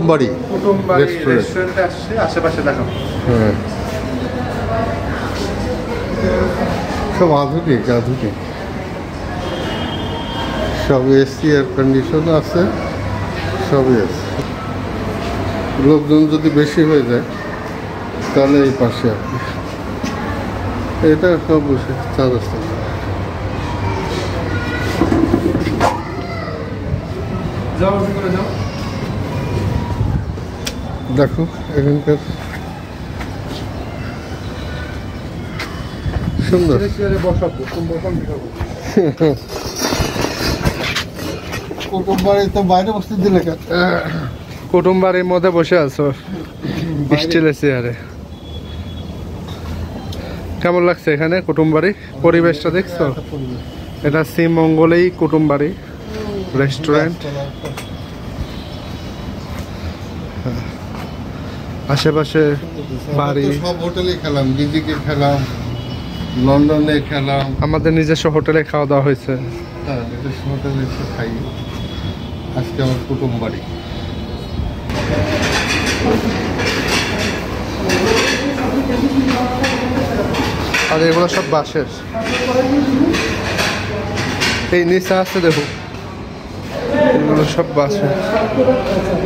কুটুমবাড়ি রেস্টুরেন্টে আসছে, আশেপাশে দেখাবো। হ্যাঁ, সব আধুনিক আধুনিক, সব এসি এয়ার কন্ডিশন আছে, সবই আছে। লোকজন যদি বেশি হয়ে যায় তাহলে এই পাশে আর কি, এটা সব বসে চা রাস্তা। দেখো এখানকার সুন্দর। কুটুমবাড়ি তো বাইরে বসতে দিলে কেন? কুটুমবাড়ির মধ্যে বসে আছো স্টিলের চেয়ারে। কেমন লাগছে এখানে কুটুমবাড়ি? পরিবেশটা দেখছো? এটা শ্রীমঙ্গলেই কুটুমবাড়ি রেস্টুরেন্ট। আশেপাশে বাড়ি। সব হোটেলে খেলাম, ডিজিকে খেলাম, লন্ডনে খেলাম। আমাদের নিজস্ব হোটেলে খাওয়া দাওয়া হয়েছে। হ্যাঁ, নিজস্ব হোটেলে এসে খাই। আজকে আমার কুটুমবাড়ি। আর এগুলো সব বাঁশের। এই নিচে আছে দেখো, এগুলো সব বাঁশের।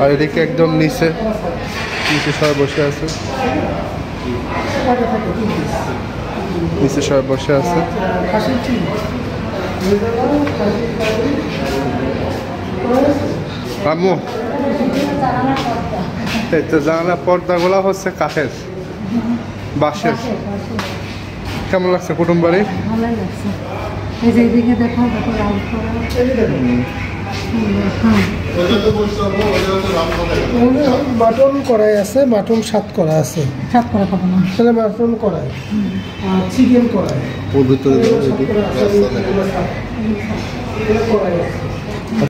আর এদিকে একদম নিচে সবাই বসে আছে, নিচে সবাই বসে আছে। আম্মু, এই তো জানালা পর্দাগুলো হচ্ছে কাঠের, বাঁশের। কেমন লাগছে কুটুমবাড়ি? ভালোই লাগছে। এই যে এদিকে দেখো, দেখো রাউন্ড করা। মাটন কড়াই আছে, মাটন সাত করা আছে। সাত করা খাবো না। তাহলে মাটন কড়াই আর চিকেন কড়াই। ওর ভিতরে কড়াই আছে।